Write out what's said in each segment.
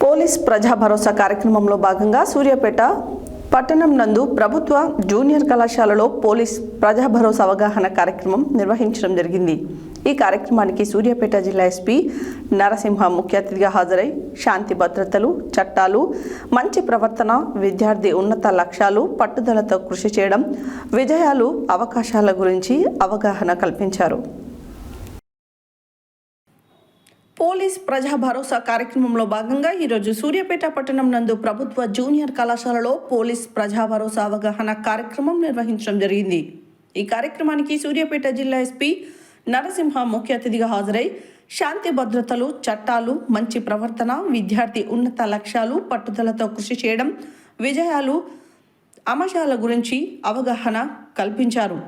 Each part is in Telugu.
పోలీస్ ప్రజా భరోసా కార్యక్రమంలో భాగంగా సూర్యాపేట పట్టణం నందు ప్రభుత్వ జూనియర్ కళాశాలలో పోలీస్ ప్రజా భరోసా అవగాహన కార్యక్రమం నిర్వహించడం జరిగింది. ఈ కార్యక్రమానికి సూర్యాపేట జిల్లా ఎస్పీ నరసింహ ముఖ్య అతిథిగా హాజరై శాంతి భద్రతలు, చట్టాలు, మంచి ప్రవర్తన, విద్యార్థి ఉన్నత లక్ష్యాలు, పట్టుదలతో కృషి చేయడం, విజయాలు, అవకాశాల గురించి అవగాహన కల్పించారు. పోలీస్ ప్రజా భరోసా కార్యక్రమంలో భాగంగా ఈరోజు సూర్యాపేట పట్టణం నందు ప్రభుత్వ జూనియర్ కళాశాలలో పోలీస్ ప్రజా భరోసా అవగాహన కార్యక్రమం నిర్వహించడం జరిగింది. ఈ కార్యక్రమానికి సూర్యాపేట జిల్లా ఎస్పీ నరసింహ ముఖ్య అతిథిగా హాజరై శాంతి భద్రతలు, చట్టాలు, మంచి ప్రవర్తన, విద్యార్థి ఉన్నత లక్ష్యాలు, పట్టుదలతో కృషి చేయడం, విజయాలు, అంశాల గురించి అవగాహన కల్పించారు.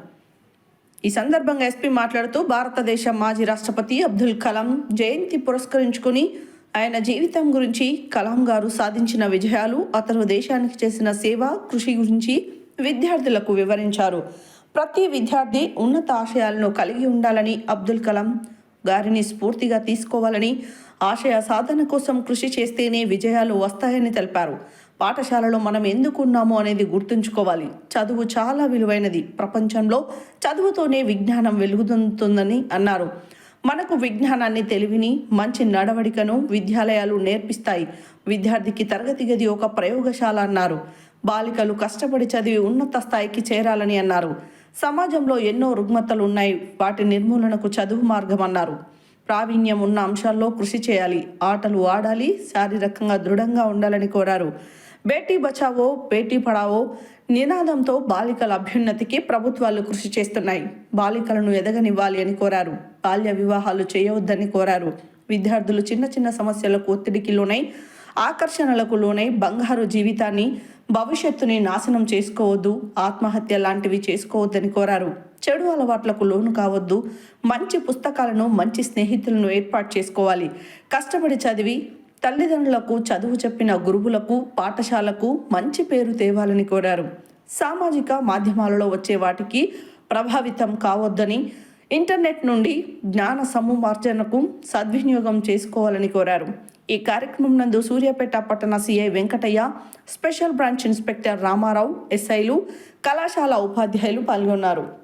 ఈ సందర్భంగా ఎస్పీ మాట్లాడుతూ భారతదేశ మాజీ రాష్ట్రపతి అబ్దుల్ కలాం జయంతి పురస్కరించుకుని ఆయన జీవితం గురించి, కలాం గారు సాధించిన విజయాలు, అతను దేశానికి చేసిన సేవ, కృషి గురించి విద్యార్థులకు వివరించారు. ప్రతి విద్యార్థి ఉన్నత ఆశయాలను కలిగి ఉండాలని, అబ్దుల్ కలాం గారిని స్ఫూర్తిగా తీసుకోవాలని, ఆశయ సాధన కోసం కృషి చేస్తేనే విజయాలు వస్తాయని తెలిపారు. పాఠశాలలో మనం ఎందుకున్నామో అనేది గుర్తుంచుకోవాలి. చదువు చాలా విలువైనది. ప్రపంచంలో చదువుతోనే విజ్ఞానం వెలుగుతుందని అన్నారు. మనకు విజ్ఞానాన్ని, తెలివిని, మంచి నడవడికను విద్యాలయాలు నేర్పిస్తాయి. విద్యార్థికి తరగతి గది ఒక ప్రయోగశాల అన్నారు. బాలికలు కష్టపడి చదివి ఉన్నత స్థాయికి చేరాలని అన్నారు. సమాజంలో ఎన్నో రుగ్మతలు ఉన్నాయి. వాటి నిర్మూలనకు చదువు మార్గం అన్నారు. ప్రావీణ్యం ఉన్న అంశాల్లో కృషి చేయాలి. ఆటలు ఆడాలి. శారీరకంగా దృఢంగా ఉండాలని కోరారు. బేటీ బచావో, బేటీ పడావో నినాదంతో బాలికల అభ్యున్నతికి ప్రభుత్వాలు కృషి చేస్తున్నాయి. బాలికలను ఎదగనివ్వాలి అని కోరారు. బాల్య వివాహాలు చేయవద్దని కోరారు. విద్యార్థులు చిన్న చిన్న సమస్యలకు ఒత్తిడికి లోనై, ఆకర్షణలకు లోనై బంగారు జీవితాన్ని, భవిష్యత్తుని నాశనం చేసుకోవద్దు, ఆత్మహత్య లాంటివి చేసుకోవద్దని కోరారు. చెడు అలవాట్లకు లోను కావద్దు. మంచి పుస్తకాలను, మంచి స్నేహితులను ఏర్పాటు చేసుకోవాలి. కష్టపడి చదివి తల్లిదండ్రులకు, చదువు చెప్పిన గురువులకు, పాఠశాలకు మంచి పేరు తేవాలని కోరారు. సామాజిక మాధ్యమాలలో వచ్చే వాటికి ప్రభావితం కావద్దని, ఇంటర్నెట్ నుండి జ్ఞాన సముపార్జనకు సద్వినియోగం చేసుకోవాలని కోరారు. ఈ కార్యక్రమం నందు సూర్యాపేట పట్టణ CI Venkataiah, special branch inspector Ramarao, ఎస్ఐలు, కళాశాల ఉపాధ్యాయులు పాల్గొన్నారు.